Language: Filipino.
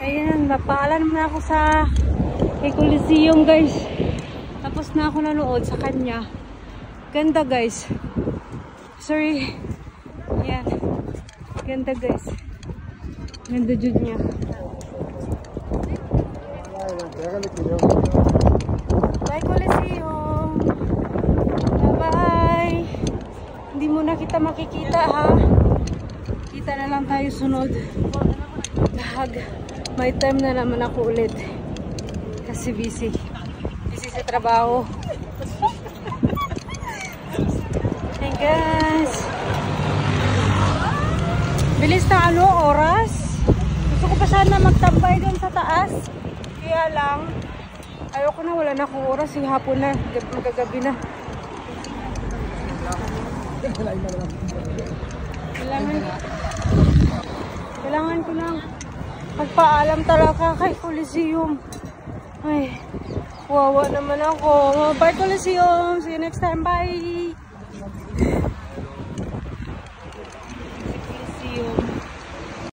Ayan, napaalam na ako sa kay Coliseum guys. Tapos na ako nanood sa kanya. Ganda guys. Sorry. Ayan. Ganda guys. Ganda jud niya. Bye Coliseum. Bye-bye. Hindi mo na kita makikita ha. Kita na lang tayo sunod. May time na naman ako ulit. Kasi busy. Busy sa trabaho. Hey guys. Bilis na oras. Gusto ko pa sana magtambay doon sa taas. Kaya lang, ayoko na, wala na akong oras. Yung hapon na, magagabi na. Kailangan ko lang magpaalam talaga kay Coliseum. Ay, wawa naman ako. Bye Coliseum. See you next time. Bye.